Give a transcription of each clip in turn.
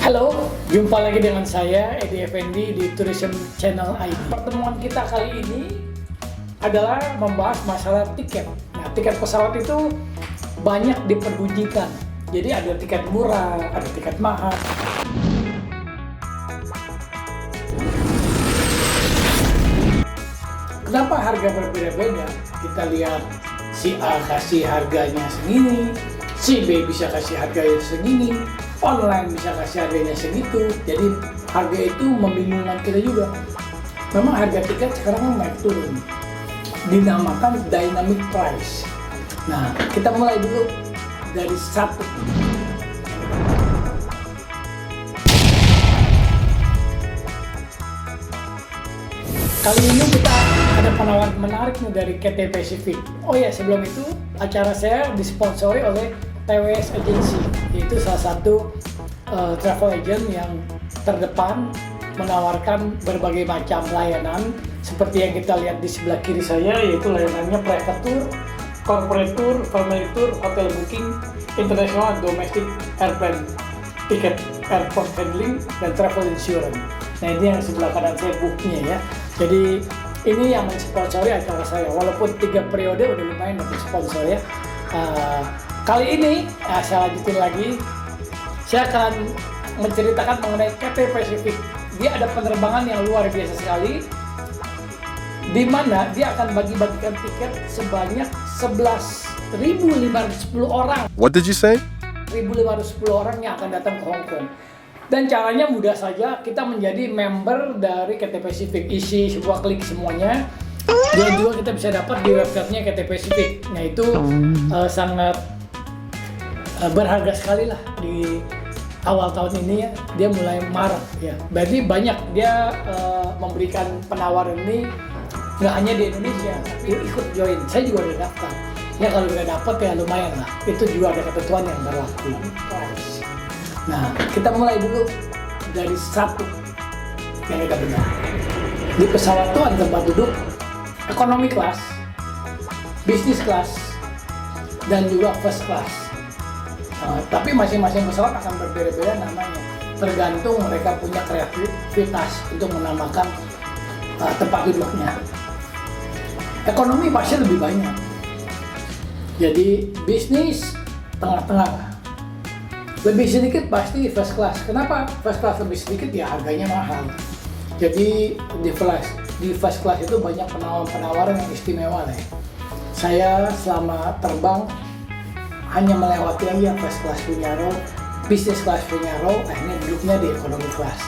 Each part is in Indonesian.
Halo, jumpa lagi dengan saya Edi Effendi di Tourism Channel ID. Pertemuan kita kali ini adalah membahas masalah tiket. Nah, tiket pesawat itu banyak dipergunjingkan. Jadi ada tiket murah, ada tiket mahal. Kenapa harga berbeda-beda? Kita lihat si A kasih harganya segini, si B bisa kasih harganya segini, online bisa kasih harganya segitu. Jadi harga itu membingungkan kita juga. Memang harga tiket sekarang naik turun, dinamakan dynamic price. Nah, kita mulai dulu dari satu. Kali ini kita ada penawaran menarik nih dari Cathay Pacific. Oh ya, sebelum itu acara saya disponsori oleh TWS Agency, yaitu salah satu travel agent yang terdepan menawarkan berbagai macam layanan seperti yang kita lihat di sebelah kiri saya, yaitu layanannya private tour, corporate tour, family tour, hotel booking, international, domestic, airplane ticket, airport handling, dan travel insurance. Nah, ini yang sebelah kanan saya booknya ya. Jadi ini yang mensponsori acara saya, walaupun 3 periode udah lumayan dapat sponsor ya. Kali ini saya lanjutin lagi, saya akan menceritakan mengenai Cathay Pacific. Dia ada penerbangan yang luar biasa sekali, di mana dia akan bagi-bagikan tiket sebanyak 11.510 orang. What did you say? 1.510 orang yang akan datang ke Hong Kong. Dan caranya mudah saja, kita menjadi member dari Cathay Pacific. Isi sebuah klik semuanya. Dan juga kita bisa dapat di websitenya Cathay Pacific. Nah, itu sangat berharga sekali lah di awal tahun ini ya. Dia mulai Maret ya. Berarti banyak dia memberikan penawaran ini, nggak hanya di Indonesia, tapi ikut join. Saya juga udah daftar. Ya kalau udah dapat ya lumayan lah. Itu juga ada ketentuan yang berlaku. Nah, kita mulai dulu dari satu yang kita benar. Di pesawat itu ada tempat duduk economy class, business class, dan juga first class. Tapi masing-masing pesawat akan berbeda-beda namanya, tergantung mereka punya kreativitas untuk menamakan tempat duduknya. Ekonomi pasti lebih banyak. Jadi bisnis tengah-tengah. Lebih sedikit pasti first class. Kenapa first class lebih sedikit? Ya harganya mahal. Jadi di first class itu banyak penawaran yang istimewa lah ya. Saya selama terbang hanya melewati aja first class punya row, business class punya row, akhirnya duduknya di economy class.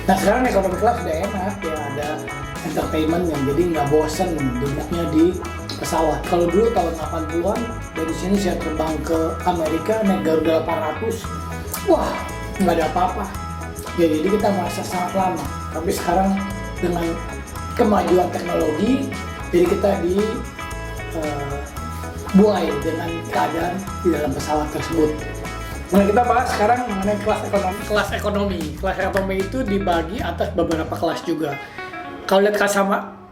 Nah sekarang economy class udah enak ya, ada entertainment yang jadi nggak bosen duduknya di pesawat. Kalau dulu tahun 80-an dari sini saya terbang ke Amerika naik Garuda 800, wah nggak ada apa-apa. Ya jadi kita merasa sangat lama. Tapi sekarang dengan kemajuan teknologi, jadi kita buai dengan keadaan di dalam pesawat tersebut. Nah, kita bahas sekarang mengenai kelas ekonomi. Kelas ekonomi itu dibagi atas beberapa kelas juga. Kalau lihat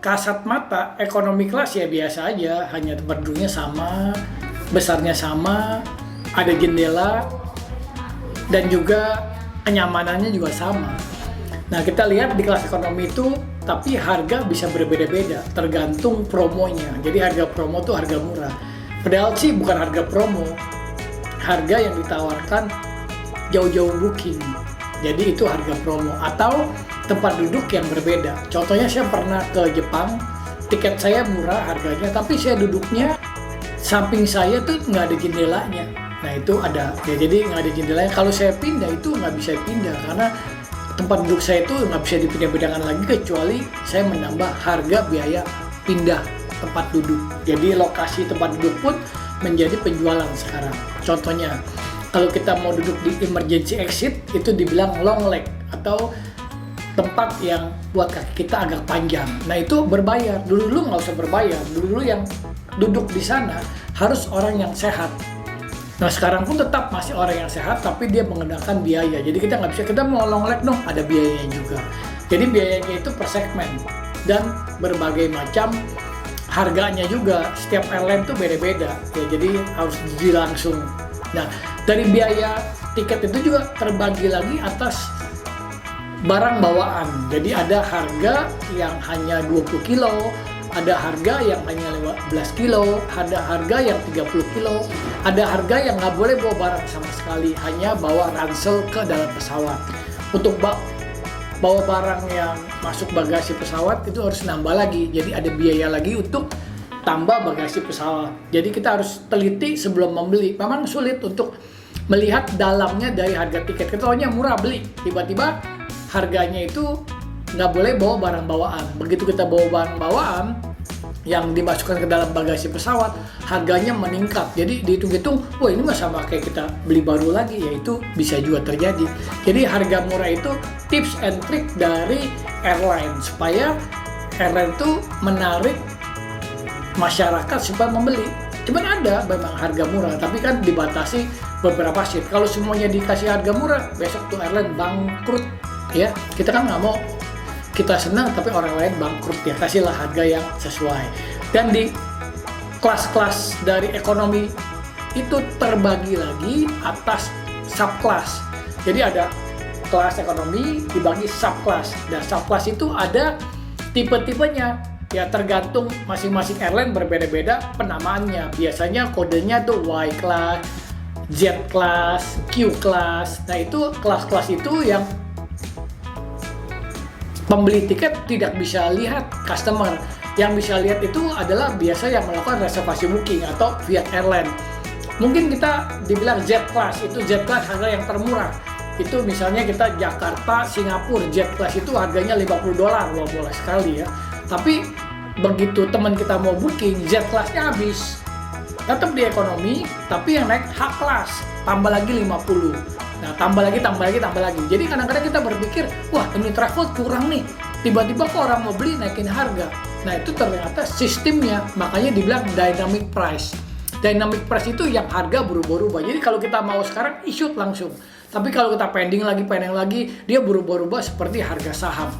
kasat mata, ekonomi kelas ya biasa aja, hanya tempat duduknya sama, besarnya sama, ada jendela, dan juga kenyamanannya juga sama. Nah, kita lihat di kelas ekonomi itu, tapi harga bisa berbeda-beda, tergantung promonya. Jadi harga promo itu harga murah. Padahal sih bukan harga promo, harga yang ditawarkan jauh-jauh booking. Jadi itu harga promo atau tempat duduk yang berbeda. Contohnya saya pernah ke Jepang, tiket saya murah harganya, tapi saya duduknya samping saya tuh nggak ada jendelanya. Nah itu ada, ya jadi nggak ada jendelanya. Kalau saya pindah itu nggak bisa pindah karena tempat duduk saya itu nggak bisa dipindah-pindahkan lagi kecuali saya menambah harga biaya pindah tempat duduk. Jadi lokasi tempat duduk pun menjadi penjualan sekarang. Contohnya, kalau kita mau duduk di emergency exit itu dibilang long leg atau tempat yang buat kaki kita agak panjang. Nah itu berbayar. Dulu nggak usah berbayar. Dulu yang duduk di sana harus orang yang sehat. Nah sekarang pun tetap masih orang yang sehat, tapi dia mengenakan biaya. Jadi kita nggak bisa, kita mau long leg dong, ada biayanya juga. Jadi biayanya itu per segmen dan berbagai macam harganya juga. Setiap airline tuh beda-beda. Ya, jadi harus langsung. Nah dari biaya tiket itu juga terbagi lagi atas barang bawaan. Jadi ada harga yang hanya 20 kilo, ada harga yang hanya 15 kilo, ada harga yang 30 kilo, ada harga yang nggak boleh bawa barang sama sekali, hanya bawa ransel ke dalam pesawat. Untuk bawa barang yang masuk bagasi pesawat itu harus nambah lagi, jadi ada biaya lagi untuk tambah bagasi pesawat. Jadi kita harus teliti sebelum membeli. Memang sulit untuk melihat dalamnya dari harga tiket. Kita tahunya murah beli, tiba-tiba harganya itu nggak boleh bawa barang bawaan. Begitu kita bawa barang bawaan yang dimasukkan ke dalam bagasi pesawat, harganya meningkat. Jadi dihitung-hitung, wah ini mah sama kayak kita beli baru lagi, ya itu bisa juga terjadi. Jadi harga murah itu tips and trick dari airline supaya airline itu menarik masyarakat supaya membeli. Cuman ada memang harga murah, tapi kan dibatasi beberapa seat. Kalau semuanya dikasih harga murah, besok tuh airline bangkrut. Ya, kita kan nggak mau kita senang tapi orang lain bangkrut, ya kasihlah harga yang sesuai. Dan di kelas-kelas dari ekonomi itu terbagi lagi atas subkelas. Jadi ada kelas ekonomi dibagi subkelas, dan subkelas itu ada tipe-tipenya, ya tergantung masing-masing airline berbeda-beda penamaannya. Biasanya kodenya tuh Y class, Z class, Q class. Nah itu kelas-kelas itu yang pembeli tiket tidak bisa lihat customer. Yang bisa lihat itu adalah biasa yang melakukan reservasi booking atau via airline. Mungkin kita dibilang Z class, itu Z class harga yang termurah. Itu misalnya kita Jakarta, Singapura, Z class itu harganya $50, wah boleh sekali ya. Tapi begitu teman kita mau booking, Z classnya habis. Tetap di ekonomi, tapi yang naik H class, tambah lagi 50. Nah, tambah lagi. Jadi kadang-kadang kita berpikir, wah ini travel kurang nih. Tiba-tiba kok orang mau beli naikin harga. Nah, itu ternyata sistemnya, makanya dibilang dynamic price. Dynamic price itu yang harga berubah-ubah. Jadi kalau kita mau sekarang, issue langsung. Tapi kalau kita pending lagi, dia berubah-ubah seperti harga saham.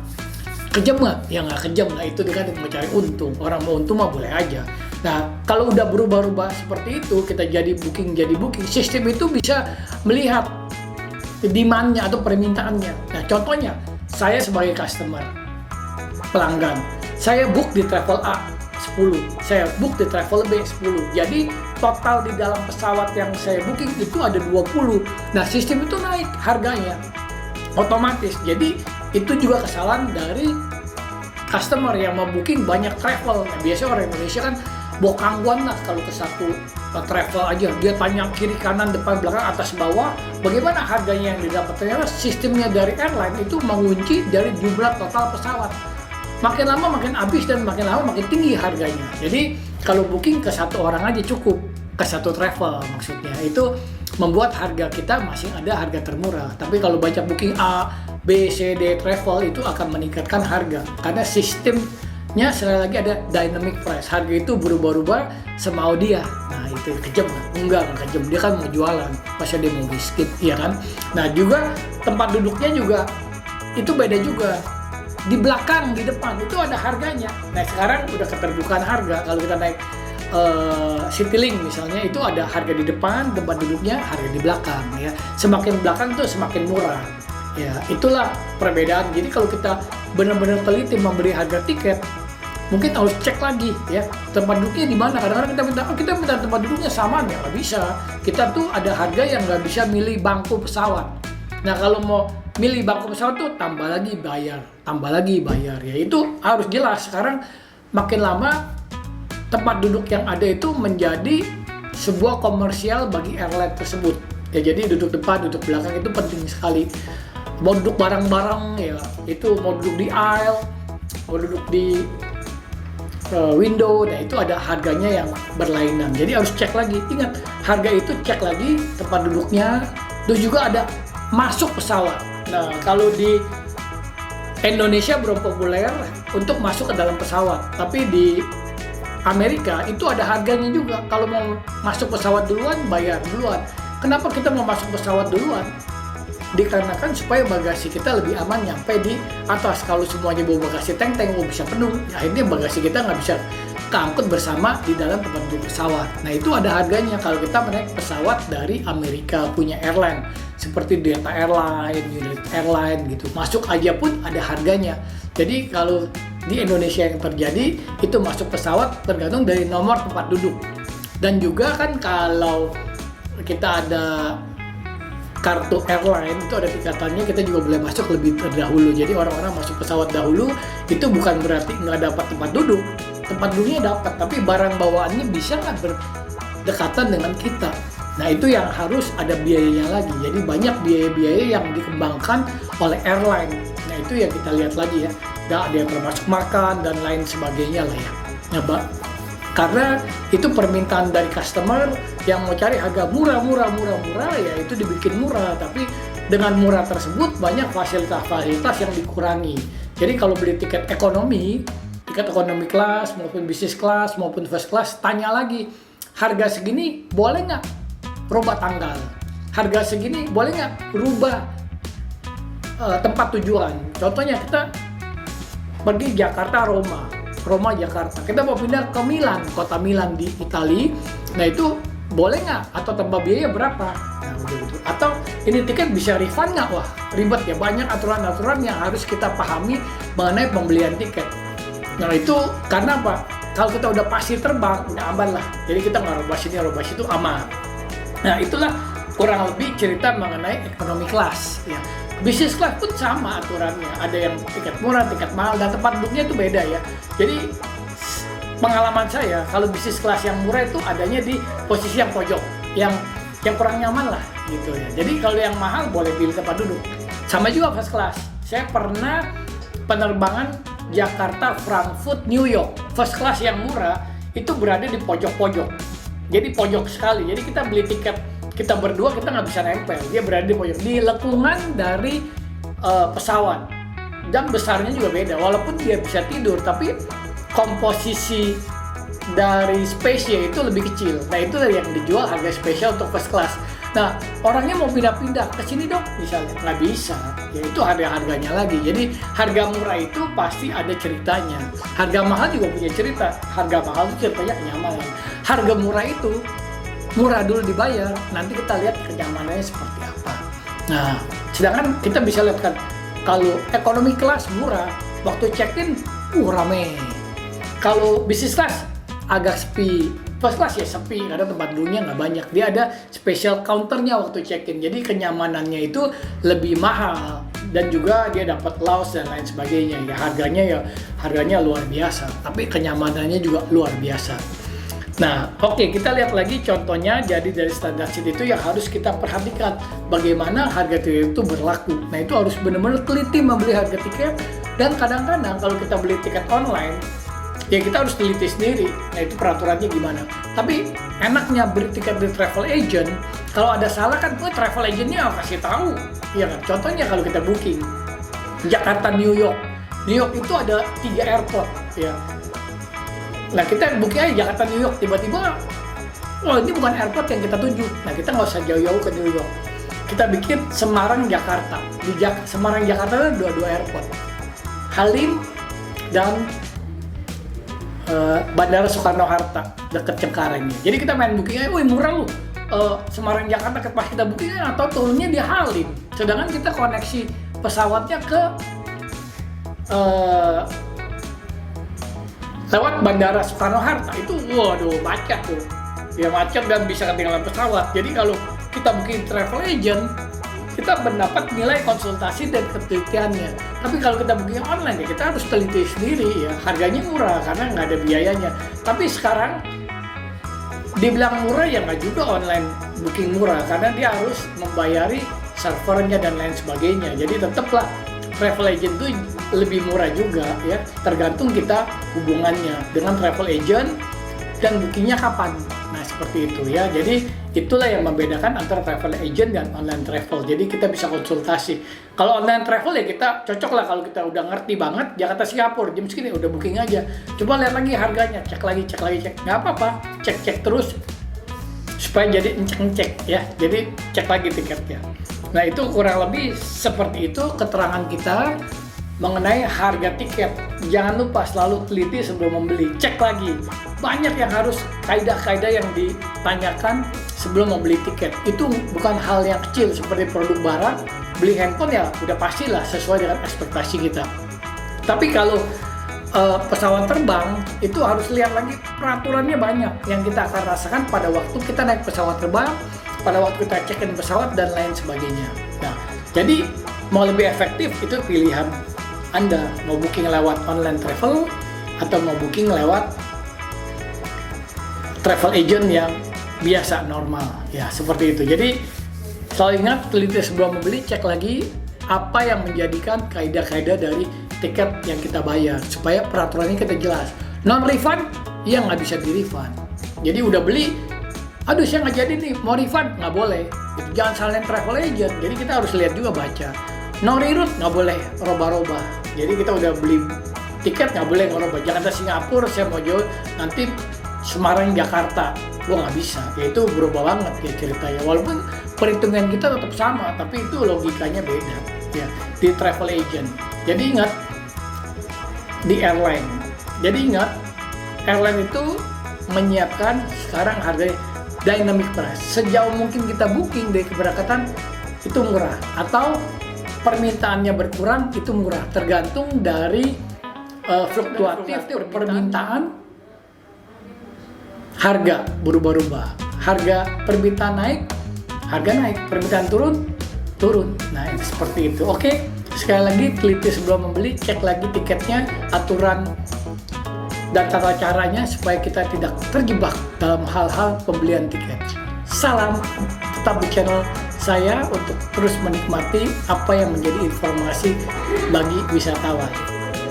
Kejam nggak? Ya nggak kejam. Nah, itu kan mencari untung. Orang mau untung mah boleh aja. Nah, kalau udah berubah-ubah seperti itu, kita jadi booking. Sistem itu bisa melihat demand-nya atau permintaannya. Nah, contohnya, saya sebagai customer, pelanggan, saya book di travel A 10, saya book di travel B 10. Jadi, total di dalam pesawat yang saya booking itu ada 20. Nah, sistem itu naik harganya otomatis. Jadi, itu juga kesalahan dari customer yang mau booking banyak travel. Nah, biasanya orang Indonesia kan bokangguan lah kalau ke satu travel aja, dia tanya kiri kanan depan belakang atas bawah bagaimana harganya yang didapat. Ternyata sistemnya dari airline itu mengunci dari jumlah total pesawat. Makin lama makin habis dan makin lama makin tinggi harganya. Jadi kalau booking ke satu orang aja cukup, ke satu travel maksudnya, itu membuat harga kita masih ada harga termurah. Tapi kalau banyak booking A, B, C, D travel itu akan meningkatkan harga karena sistemnya sekali lagi ada dynamic price. Harga itu berubah-ubah semau dia. Nah itu kejam kan? Enggak kejam, dia kan mau jualan, masa dia mau biskuit, ya kan? Nah juga tempat duduknya juga itu beda juga. Di belakang, di depan itu ada harganya. Nah sekarang udah keterbukaan harga. Kalau kita naik Citylink misalnya, itu ada harga di depan, tempat duduknya, harga di belakang ya. Semakin belakang tuh semakin murah. Ya, itulah perbedaan. Jadi kalau kita benar-benar teliti memberi harga tiket, mungkin harus cek lagi ya, tempat duduknya di mana. Kadang-kadang kita minta tempat duduknya sama, ya nggak bisa. Kita tuh ada harga yang nggak bisa milih bangku pesawat. Nah kalau mau milih bangku pesawat tuh tambah lagi bayar ya, itu harus jelas. Sekarang makin lama tempat duduk yang ada itu menjadi sebuah komersial bagi airline tersebut ya. Jadi duduk depan, duduk belakang itu penting sekali. Mau duduk bareng-bareng ya, itu mau duduk di aisle, mau duduk di window, nah itu ada harganya yang berlainan. Jadi harus cek lagi, ingat harga itu cek lagi tempat duduknya. Terus juga ada masuk pesawat. Nah kalau di Indonesia belum populer untuk masuk ke dalam pesawat, tapi di Amerika itu ada harganya juga. Kalau mau masuk pesawat duluan, bayar duluan. Kenapa kita mau masuk pesawat duluan? dikarenakan supaya bagasi kita lebih aman nyampe di atas. Kalau semuanya bawa bagasi teng-teng, bisa penuh, akhirnya bagasi kita nggak bisa keangkut bersama di dalam tempat duduk pesawat. Nah itu ada harganya kalau kita naik pesawat dari Amerika punya airline seperti Delta Airline, United Airline gitu, masuk aja pun ada harganya. Jadi kalau di Indonesia yang terjadi itu masuk pesawat tergantung dari nomor tempat duduk. Dan juga kan kalau kita ada kartu airline itu ada tingkatannya, kita juga boleh masuk lebih terdahulu. Jadi orang-orang masuk pesawat dahulu itu bukan berarti nggak dapat tempat duduk. Tempat duduknya dapat, tapi barang bawaannya bisa nggak berdekatan dengan kita. Nah itu yang harus ada biayanya lagi. Jadi banyak biaya-biaya yang dikembangkan oleh airline. Nah itu yang kita lihat lagi ya. Ada yang termasuk makan dan lain sebagainya lah ya. Nah, karena itu permintaan dari customer yang mau cari harga murah ya itu dibikin murah, tapi dengan murah tersebut banyak fasilitas-fasilitas yang dikurangi. Jadi kalau beli tiket ekonomi kelas maupun bisnis kelas maupun first class, tanya lagi harga segini boleh nggak rubah tanggal, harga segini boleh nggak rubah tempat tujuan. Contohnya kita pergi Jakarta Roma Jakarta, kita mau pindah ke Milan, kota Milan di Italia. Nah itu boleh nggak atau tambah biaya berapa? Nah, gitu. Atau ini tiket bisa refund nggak? Wah ribet ya, banyak aturan-aturan yang harus kita pahami mengenai pembelian tiket. Nah itu karena apa? Kalau kita udah pasti terbang, udah aman lah. Jadi kita nggak robah sini robah situ, aman. Nah itulah kurang lebih cerita mengenai ekonomi kelas ya. Bisnis kelas pun sama aturannya, ada yang tiket murah, tiket mahal, dan tempat duduknya itu beda ya. Jadi pengalaman saya, kalau bisnis kelas yang murah itu adanya di posisi yang pojok, yang kurang nyaman lah gitu ya. Jadi kalau yang mahal boleh pilih tempat duduk. Sama juga first class. Saya pernah penerbangan Jakarta, Frankfurt, New York. First class yang murah itu berada di pojok-pojok. Jadi pojok sekali. Jadi kita beli tiket, kita berdua kita nggak bisa nempel, dia berada di pojok, di lekungan dari pesawat, dan besarnya juga beda. Walaupun dia bisa tidur, tapi komposisi dari space-nya itu lebih kecil. Nah itu yang dijual harga spesial untuk first class. Nah orangnya mau pindah-pindah ke sini dong, misalnya nggak bisa, ya itu harga-harganya lagi. Jadi harga murah itu pasti ada ceritanya. Harga mahal juga punya cerita. Harga mahal itu ceritanya kenyamanan. Harga murah itu murah dulu dibayar, nanti kita lihat kenyamanannya seperti apa. Nah, sedangkan kita bisa lihat kan, kalau ekonomi kelas murah, waktu check-in, rame. Kalau bisnis kelas agak sepi, first class ya sepi, karena tempat duduknya nggak banyak. Dia ada special counternya waktu check-in, jadi kenyamanannya itu lebih mahal. Dan juga dia dapat lounge dan lain sebagainya. Ya harganya luar biasa, tapi kenyamanannya juga luar biasa. Nah, oke, kita lihat lagi contohnya. Jadi dari standar seat itu yang harus kita perhatikan bagaimana harga tiket itu berlaku. Nah, itu harus benar-benar teliti membeli harga tiket. Dan kadang-kadang kalau kita beli tiket online, ya kita harus teliti sendiri. Nah, itu peraturannya gimana. Tapi enaknya beli tiket di travel agent, kalau ada salah kan travel agentnya kasih tahu. Ya kan? Contohnya kalau kita booking Jakarta New York. New York itu ada 3 airport ya. Nah kita booking aja Jakarta New York, tiba-tiba ini bukan airport yang kita tuju. Nah kita nggak usah jauh-jauh ke New York, kita bikin Semarang Jakarta. Di Semarang Jakarta ada dua airport, Halim dan Bandara Soekarno-Hatta dekat Cengkareng. Jadi kita main booking aja, murah lu, Semarang Jakarta. Pas kita booking atau turunnya di Halim, sedangkan kita koneksi pesawatnya ke lewat Bandara Soekarno-Hatta. Itu waduh macet tuh ya, macet dan bisa ketinggalan pesawat. Jadi kalau kita booking travel agent, kita mendapat nilai konsultasi dan ketelitiannya. Tapi kalau kita booking online ya kita harus teliti sendiri ya, harganya murah karena nggak ada biayanya. Tapi sekarang dibilang murah ya nggak juga online booking murah, karena dia harus membayari servernya dan lain sebagainya. Jadi tetaplah travel agent itu lebih murah juga ya, tergantung kita hubungannya dengan travel agent dan bookingnya kapan. Nah seperti itu ya. Jadi itulah yang membedakan antara travel agent dan online travel. Jadi kita bisa konsultasi. Kalau online travel ya kita cocok lah kalau kita udah ngerti banget Jakarta Singapura jam segini udah booking aja. Coba lihat lagi harganya, cek lagi, nggak apa-apa, cek terus supaya jadi ngecek ya. Jadi cek lagi tiketnya. Nah itu kurang lebih seperti itu keterangan kita mengenai harga tiket. Jangan lupa selalu teliti sebelum membeli, cek lagi. Banyak yang harus kaidah-kaidah yang ditanyakan sebelum membeli tiket. Itu bukan hal yang kecil seperti produk barang, beli handphone ya udah pastilah sesuai dengan ekspektasi kita. Tapi kalau pesawat terbang itu harus lihat lagi peraturannya banyak yang kita akan rasakan pada waktu kita naik pesawat terbang, pada waktu kita check-in pesawat dan lain sebagainya. Nah, jadi mau lebih efektif itu pilihan Anda, mau booking lewat online travel atau mau booking lewat travel agent yang biasa normal, ya seperti itu. Jadi selalu ingat, teliti sebelum membeli, cek lagi apa yang menjadikan kaidah-kaidah dari tiket yang kita bayar supaya peraturannya kita jelas. Non refund, ya nggak bisa di refund. Jadi udah beli, aduh saya nggak jadi nih, mau refund nggak boleh. Jangan salin travel agent. Jadi kita harus lihat juga baca. No reroute nggak boleh roba-roba. Jadi kita udah beli tiket nggak boleh ngerubah. Jangan ke Singapura saya mau jauh nanti Semarang Jakarta, gua nggak bisa. Ya itu berubah banget ya ceritanya. Walaupun perhitungan kita tetap sama, tapi itu logikanya beda ya di travel agent. Jadi ingat di airline. Jadi ingat airline itu menyiapkan sekarang harga dynamic price. Sejauh mungkin kita booking dari keberangkatan itu murah atau permintaannya berkurang itu murah, tergantung dari fluktuatif permintaan, harga berubah-ubah. Harga permintaan naik, harga naik, permintaan turun. Nah, seperti itu. Oke, sekali lagi teliti sebelum membeli, cek lagi tiketnya, aturan dan tata caranya supaya kita tidak terjebak dalam hal-hal pembelian tiket. Salam, tetap di channel saya untuk terus menikmati apa yang menjadi informasi bagi wisatawan.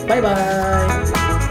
Bye-bye.